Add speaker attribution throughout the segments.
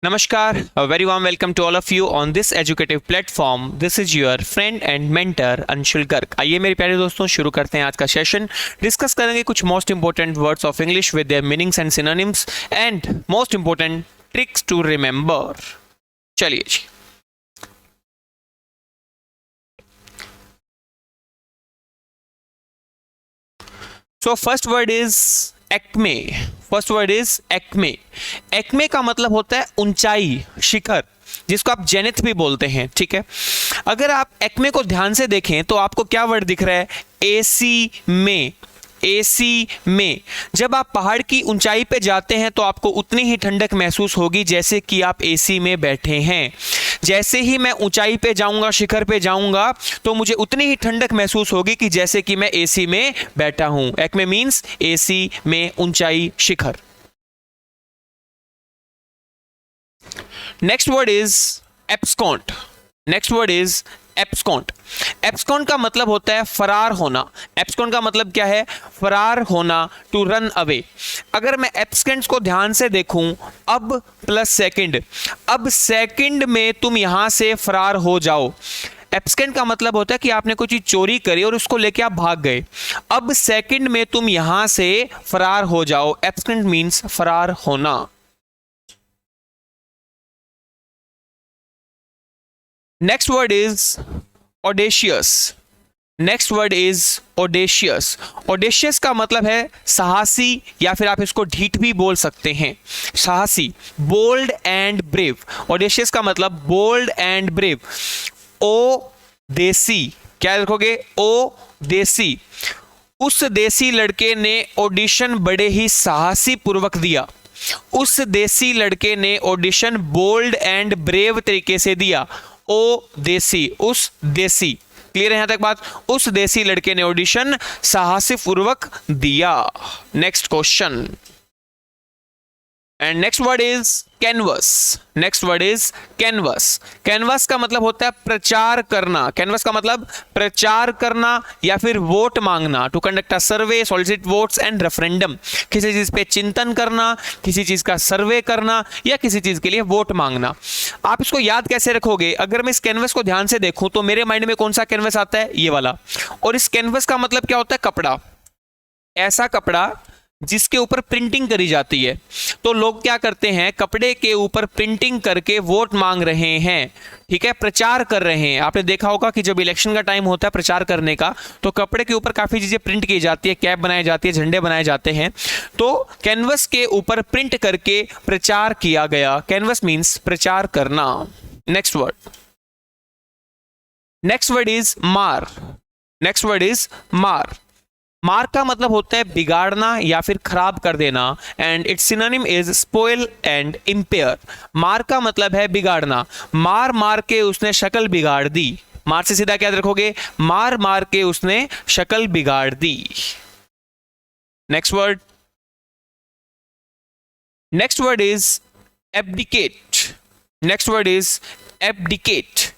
Speaker 1: Namaskar, a very warm welcome to all of you on this educative platform. This is your friend and mentor Anshul Garg. आइए मेरे प्यारे दोस्तों शुरू करते हैं आज का सेशन। डिस्कस करेंगे कुछ most important words of English with their meanings and synonyms and most important tricks to remember. चलिए जी। So first word is acme. First word is acme. Acme का मतलब होता है ऊंचाई, शिखर, जिसको आप जेनिथ भी बोलते हैं। ठीक है, अगर आप एक्मे को ध्यान से देखें तो आपको क्या वर्ड दिख रहा है? एसी में। एसी में जब आप पहाड़ की ऊंचाई पे जाते हैं तो आपको उतनी ही ठंडक महसूस होगी जैसे कि आप एसी में बैठे हैं। जैसे ही मैं ऊंचाई पे जाऊंगा, शिखर पे जाऊंगा, तो मुझे उतनी ही ठंडक महसूस होगी कि जैसे कि मैं एसी में बैठा हूं। एक्मे मींस एसी में, ऊंचाई, शिखर। Next word is abscond. Next word is abscond. Abscond का मतलब होता है फरार होना। एब्सकॉन्ट का मतलब क्या है? फरार होना, टू रन अवे। अगर मैं एब्सेंट्स को ध्यान से देखूं, अब प्लस सेकंड, अब सेकंड में तुम यहां से फरार हो जाओ। एब्सेंट का मतलब होता है कि आपने कोई चीज चोरी करी और उसको लेके आप भाग गए। अब सेकंड में तुम यहां से फरार हो जाओ। एब्सेंट मींस फरार होना। Next word is audacious. Next word is audacious. Audacious का मतलब है साहसी, या फिर आप इसको ढीठ भी बोल सकते हैं। साहसी, बोल्ड एंड ब्रेव। ऑडेशियस का मतलब बोल्ड एंड ब्रेव। ओ देसी, क्या लिखोगे? ओ देसी। उस देसी लड़के ने ऑडिशन बड़े ही साहसी पूर्वक दिया। उस देसी लड़के ने ऑडिशन बोल्ड एंड ब्रेव तरीके से दिया। ओ देसी, उस देसी। क्लियर है यहां तक बात? उस देसी लड़के ने ऑडिशन साहसी पूर्वक दिया। Next question and next word is canvas. Next word is canvas. Canvas का मतलब होता है प्रचार करना। कैनवस का मतलब प्रचार करना या फिर वोट मांगना। To conduct a survey, solicit votes and referendum. किसी चीज पे चिंतन करना, किसी चीज का सर्वे करना या किसी चीज के लिए वोट मांगना। आप इसको याद कैसे रखोगे? अगर मैं इस कैनवस को ध्यान से देखूं तो मेरे माइंड में कौन सा कैनवस आता है? ये वाला। और इस कैनवस का मतलब क्या होता है? कपड़ा। ऐसा कपड़ा जिसके ऊपर प्रिंटिंग करी जाती है। तो लोग क्या करते हैं? कपड़े के ऊपर प्रिंटिंग करके वोट मांग रहे हैं। ठीक है, प्रचार कर रहे हैं। आपने देखा होगा कि जब इलेक्शन का टाइम होता है प्रचार करने का, तो कपड़े के ऊपर काफी चीजें प्रिंट की जाती है, कैप बनाई जाती है, झंडे बनाए जाते हैं। तो कैनवस के ऊपर प्रिंट करके प्रचार किया गया। कैनवस मीन्स प्रचार करना। Next word, next word is मार। नेक्स्ट वर्ड इज मार। मार का मतलब होता है बिगाड़ना या फिर खराब कर देना, and it's synonym is spoil and impair. मार का मतलब है बिगाड़ना। मार मार के उसने शक्ल बिगाड़ दी। मार से सीधा क्या रखोगे? मार मार के उसने शक्ल बिगाड़ दी। Next word, next word is abdicate. Next word is abdicate.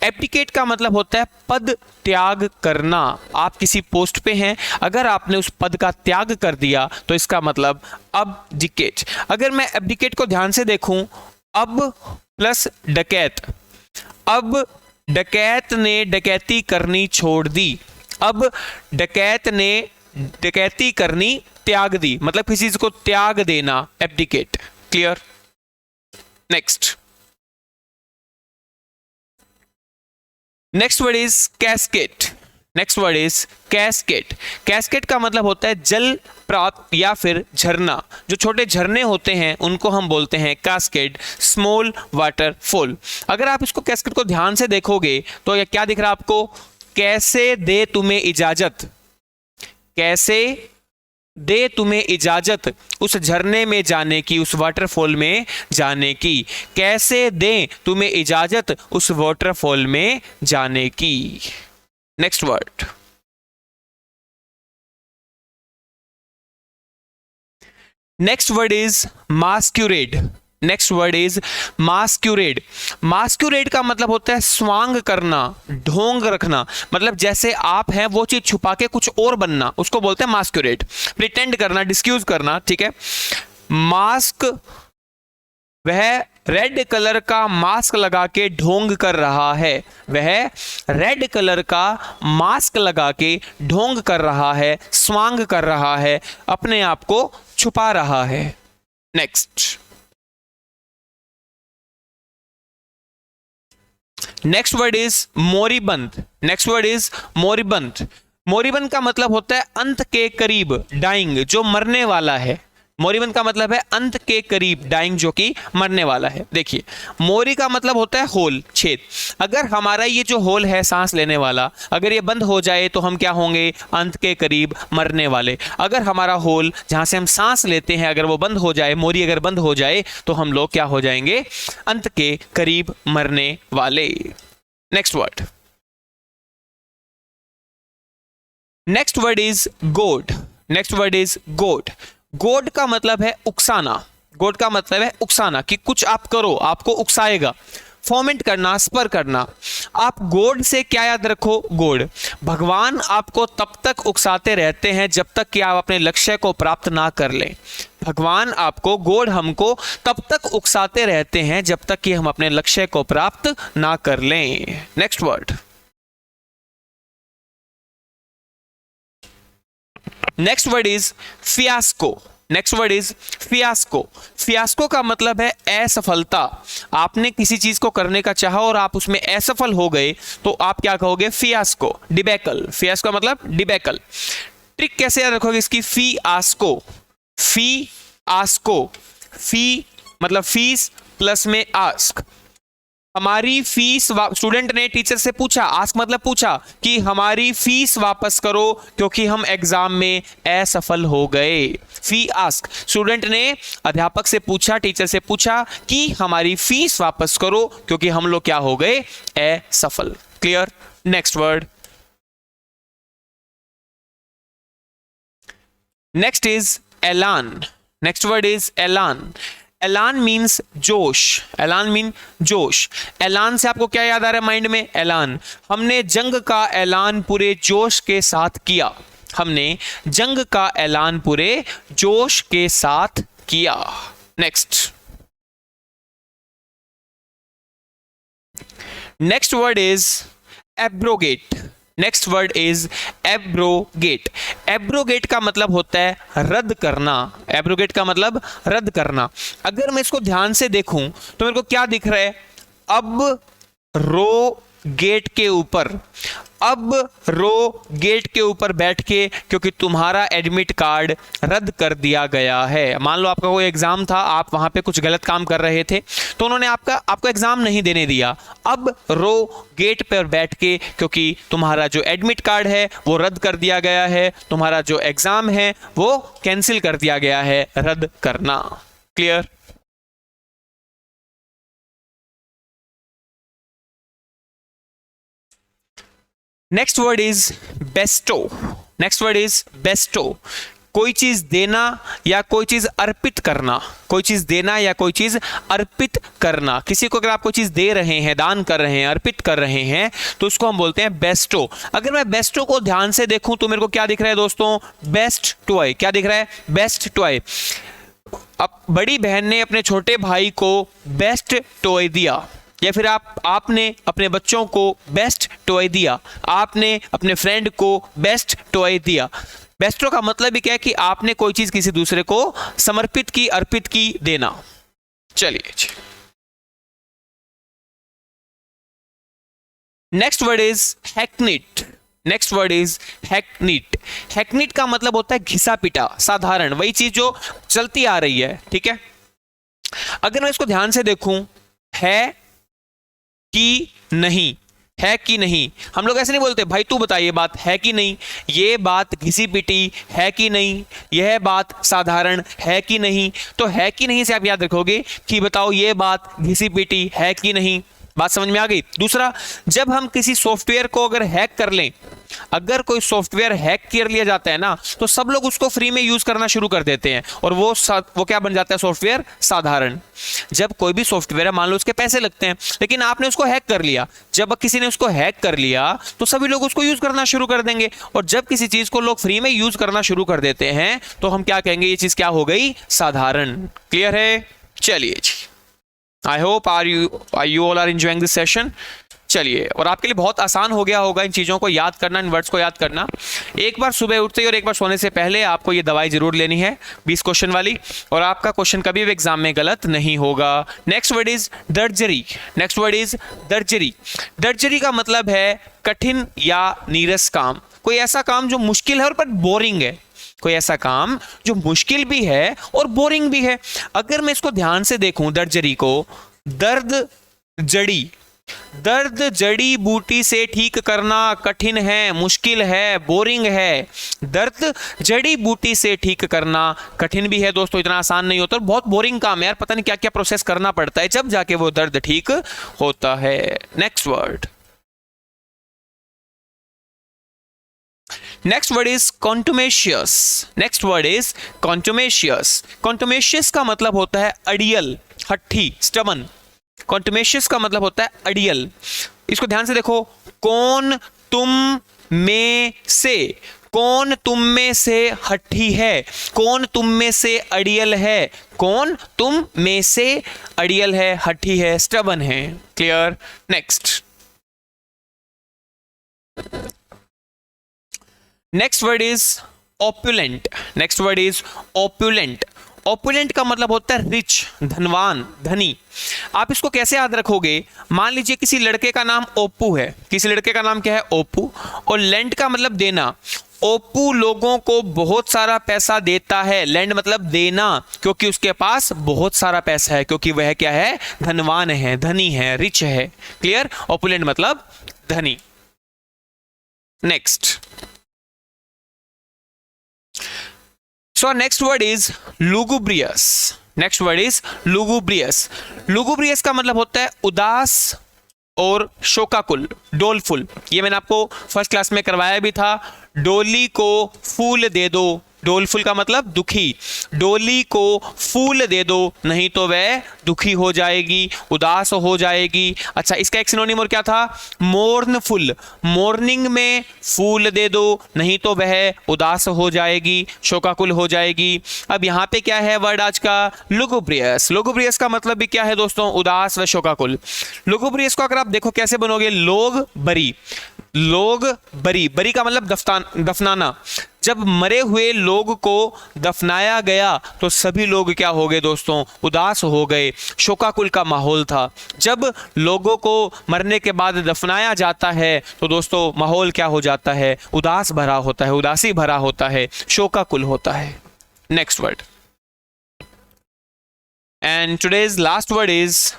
Speaker 1: Abdicate का मतलब होता है पद त्याग करना। आप किसी पोस्ट पे हैं, अगर आपने उस पद का त्याग कर दिया तो इसका मतलब अबडिकेट। अगर मैं एब्डिकेट को ध्यान से देखूं, अब प्लस डकैत। अब डकैत ने डकैती करनी छोड़ दी। अब डकैत ने डकैती करनी त्याग दी, मतलब किसी चीज को त्याग देना, abdicate. Clear? Next, next word is casket. Next word is casket. Casket का मतलब होता है जल प्राप्त या फिर झरना। जो छोटे झरने होते हैं उनको हम बोलते हैं कैस्केड, स्मॉल वाटरफॉल। अगर आप इसको कैस्केट को ध्यान से देखोगे तो ये क्या दिख रहा है आपको? कैसे दे तुम्हें इजाजत। कैसे दे तुम्हें इजाजत उस झरने में जाने की, उस वाटरफॉल में जाने की। कैसे दे तुम्हें इजाजत उस वाटरफॉल में जाने की। Next word, next word is masquerade. Next word is masquerade. Masquerade का मतलब होता है स्वांग करना, ढोंग रखना। मतलब जैसे आप हैं वो चीज छुपा के कुछ और बनना, उसको बोलते हैं मास्क्यूरेड। प्रिटेंड करना, डिस्क्यूज करना। ठीक है, मास्क वह रेड कलर का मास्क लगा के ढोंग कर रहा है। वह रेड कलर का मास्क लगा के ढोंग कर रहा है, स्वांग कर रहा है, अपने आप को छुपा रहा है। Next word is moribund. Next word is moribund. Moribund का मतलब होता है अंत के करीब, डाइंग, जो मरने वाला है। मोरिबंद का मतलब है अंत के करीब, डाइंग, जो कि मरने वाला है। देखिए, मोरी का मतलब होता है होल, छेद। अगर हमारा ये जो होल है सांस लेने वाला, अगर ये बंद हो जाए तो हम क्या होंगे? अंत के करीब, मरने वाले। अगर हमारा होल जहां से हम सांस लेते हैं अगर वो बंद हो जाए, मोरी अगर बंद हो जाए, तो हम लोग क्या हो जाएंगे? अंत के करीब, मरने वाले। नेक्स्ट वर्ड इज गोड। नेक्स्ट वर्ड इज गोड। गोड का मतलब है उकसाना। गोड का मतलब है उकसाना, कि कुछ आप करो, आपको उकसाएगा। फोमेंट करना, स्पर करना। आप गोड से क्या याद रखो? गोड। भगवान आपको तब तक उकसाते रहते हैं जब तक कि आप अपने लक्ष्य को प्राप्त ना कर लें। भगवान आपको, गोड हमको तब तक उकसाते रहते हैं जब तक कि हम अपने लक्ष्य को प्राप्त ना कर लें। Next word is fiasco. Next word is fiasco. Fiasco का मतलब है असफलता। आपने किसी चीज को करने का चाहा और आप उसमें असफल हो गए तो आप क्या कहोगे? Fiasco, debacle. फियास्को मतलब डिबेकल। ट्रिक कैसे याद रखोगे इसकी? फी आस्को। फी आस्को, फी मतलब फीस प्लस में आस्क। हमारी फीस, स्टूडेंट ने टीचर से पूछा, आस्क मतलब पूछा, कि हमारी फीस वापस करो क्योंकि हम एग्जाम में असफल हो गए। फी आस्क, स्टूडेंट ने अध्यापक से पूछा, टीचर से पूछा कि हमारी फीस वापस करो क्योंकि हम लोग क्या हो गए? असफल। क्लियर? नेक्स्ट वर्ड इज एलान। नेक्स्ट वर्ड इज एलान। एलान मीन्स जोश। एलान मीन जोश। एलान से आपको क्या याद आ रहा है माइंड में? एलान। हमने जंग का ऐलान पूरे जोश के साथ किया। हमने जंग का ऐलान पूरे जोश के साथ किया। Next word is abrogate. Next word is abrogate. Abrogate का मतलब होता है रद्द करना। एब्रोगेट का मतलब रद्द करना। अगर मैं इसको ध्यान से देखूं तो मेरे को क्या दिख रहा है? अब रो गेट के ऊपर, अब रो गेट के ऊपर बैठ के, क्योंकि तुम्हारा एडमिट कार्ड रद्द कर दिया गया है। मान लो आपका कोई एग्जाम था, आप वहां पे कुछ गलत काम कर रहे थे तो उन्होंने आपको एग्जाम नहीं देने दिया। अब रो गेट पर बैठ के, क्योंकि तुम्हारा जो एडमिट कार्ड है वो रद्द कर दिया गया है, तुम्हारा जो एग्जाम है वो कैंसिल कर दिया गया है। रद्द करना। Clear? Next word is Bairstow. Next word is Bairstow. कोई चीज देना या कोई चीज अर्पित करना। कोई चीज देना या कोई चीज अर्पित करना। किसी को अगर आप कोई चीज दे रहे हैं, दान कर रहे हैं, अर्पित कर रहे हैं, तो उसको हम बोलते हैं बेस्टो। अगर मैं बेस्टो को ध्यान से देखूं तो मेरे को क्या दिख रहा है दोस्तों? Best toy. क्या दिख रहा है? Best toy. अब बड़ी बहन ने अपने छोटे भाई को बेस्ट टॉय दिया, या फिर आपने अपने बच्चों को बेस्ट टॉय दिया, आपने अपने फ्रेंड को बेस्ट टॉय दिया। बेस्टो का मतलब ही क्या है? कि आपने कोई चीज किसी दूसरे को समर्पित की, अर्पित की, देना। चलिए, next word is hackneyed. Next word is hackneyed. Hackneyed का मतलब होता है घिसा पिटा, साधारण, वही चीज जो चलती आ रही है। ठीक है? अगर मैं इसको ध्यान से देखूं, है कि नहीं, है कि नहीं। हम लोग ऐसे नहीं बोलते, भाई तू बता ये बात है कि नहीं, ये बात घिसी पिटी है कि नहीं, यह बात साधारण है कि नहीं। तो है कि नहीं से आप याद रखोगे कि बताओ ये बात घिसी पिटी है कि नहीं। बात समझ में आ गई? दूसरा, जब हम किसी सॉफ्टवेयर को अगर हैक कर लें, अगर कोई सॉफ्टवेयर हैक कर लिया जाता है ना, तो सब लोग उसको फ्री में यूज करना शुरू कर देते हैं और वो क्या बन जाता है? सॉफ्टवेयर साधारण। जब कोई भी सॉफ्टवेयर है, मान लो उसके पैसे लगते हैं, लेकिन आपने उसको हैक कर लिया, जब किसी ने उसको हैक कर लिया तो सभी लोग उसको यूज करना शुरू कर देंगे। और जब किसी चीज को लोग फ्री में यूज करना शुरू कर देते हैं तो हम क्या कहेंगे? ये चीज क्या हो गई? साधारण। क्लियर है? चलिए जी, I hope you all are enjoying this session. चलिए, और आपके लिए बहुत आसान हो गया होगा इन चीज़ों को याद करना, इन वर्ड्स को याद करना। एक बार सुबह उठते ही और एक बार सोने से पहले आपको ये दवाई जरूर लेनी है 20 क्वेश्चन वाली, और आपका क्वेश्चन कभी भी एग्जाम में गलत नहीं होगा। Next word is drudgery. Next word is drudgery. Drudgery का मतलब है कठिन या नीरस काम, कोई ऐसा काम जो मुश्किल है और पर बोरिंग है, कोई ऐसा काम जो मुश्किल भी है और बोरिंग भी है। अगर मैं इसको ध्यान से देखूं दर्जरी को, दर्द जड़ी, दर्द जड़ी बूटी से ठीक करना कठिन है, मुश्किल है, बोरिंग है। दर्द जड़ी बूटी से ठीक करना कठिन भी है दोस्तों, इतना आसान नहीं होता, और बहुत बोरिंग काम है यार, पता नहीं क्या क्या प्रोसेस करना पड़ता है जब जाके वो दर्द ठीक होता है। Next word, next word is contumacious. Next word is contumacious. Contumacious का मतलब होता है अड़ियल, हट्ठी, स्टबन। कॉन्टुमेशियस का मतलब होता है अड़ियल। इसको ध्यान से देखो, कौन तुम में से, कौन तुम में से हट्ठी है, कौन तुम में से अड़ियल है, कौन तुम में से अड़ियल है, हट्ठी है, स्टबन है। Clear? Next, next word is opulent. Next word is opulent. Opulent का मतलब होता है रिच, धनवान, धनी। आप इसको कैसे याद रखोगे? मान लीजिए किसी लड़के का नाम ओप्पू है, किसी लड़के का नाम क्या है? ओप्पू, और लेंड का मतलब देना। ओप्पू लोगों को बहुत सारा पैसा देता है, लेंड मतलब देना, क्योंकि उसके पास बहुत सारा पैसा है, क्योंकि वह क्या है? धनवान है, धनी है, रिच है। क्लियर? ऑपुलेंट मतलब धनी। Next, so next word is lugubrious. next word is lugubrious. lugubrious का मतलब होता है उदास और शोकाकुल, डोलफुल। ये मैंने आपको फर्स्ट क्लास में करवाया भी था। डोली को फूल दे दो, डोलफुल का मतलब दुखी। डोली को फूल दे दो, नहीं तो वह दुखी हो जाएगी, उदास हो जाएगी। अच्छा, इसका एक सिनोनिम और क्या था? मोर्नफुल। मॉर्निंग में फूल दे दो, नहीं तो वह उदास हो जाएगी, शोकाकुल हो जाएगी। अब यहाँ पे क्या है वर्ड आज का? लुगुब्रियस। लुगुब्रियस का मतलब भी क्या है दोस्तों? उदास व शोकाकुल। लुगुब्रियस को अगर आप देखो कैसे बनोगे, लोग बरी, लोग बरी। बरी का मतलब दफनाना। जब मरे हुए लोग को दफनाया गया तो सभी लोग क्या हो गए दोस्तों? उदास हो गए, शोकाकुल का माहौल था। जब लोगों को मरने के बाद दफनाया जाता है तो दोस्तों माहौल क्या हो जाता है? उदास भरा होता है, उदासी भरा होता है, शोकाकुल होता है। Next word, and today's last word is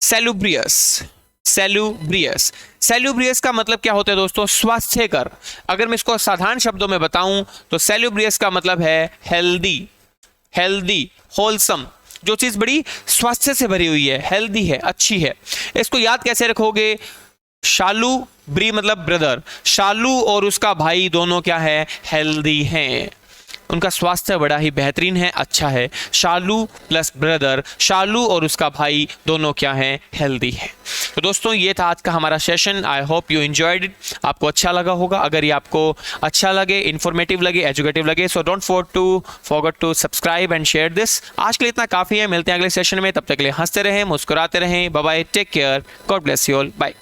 Speaker 1: salubrious. Salubrious. Salubrious का मतलब क्या होता है दोस्तों? स्वास्थ्यकर। अगर मैं इसको साधारण शब्दों में बताऊं तो सैलुब्रियस का मतलब है हेल्दी, हेल्दी, होलसम, जो चीज बड़ी स्वास्थ्य से भरी हुई है, हेल्दी है, अच्छी है। इसको याद कैसे रखोगे? शालू ब्री मतलब ब्रदर। शालू और उसका भाई दोनों क्या है? हेल्दी हैं, उनका स्वास्थ्य बड़ा ही बेहतरीन है, अच्छा है। शालू प्लस ब्रदर, शालू और उसका भाई दोनों क्या हैं? हेल्दी है। तो दोस्तों ये था आज का हमारा session. I hope you enjoyed it. आपको अच्छा लगा होगा। अगर ये आपको अच्छा लगे, इन्फॉर्मेटिव लगे, एजुकेटिव लगे, so don't forget to subscribe and share this. आज के लिए इतना काफ़ी है। मिलते हैं अगले सेशन में, तब तक के लिए हंसते रहें, मुस्कुराते रहें। Bye bye, take care, God bless you all, bye.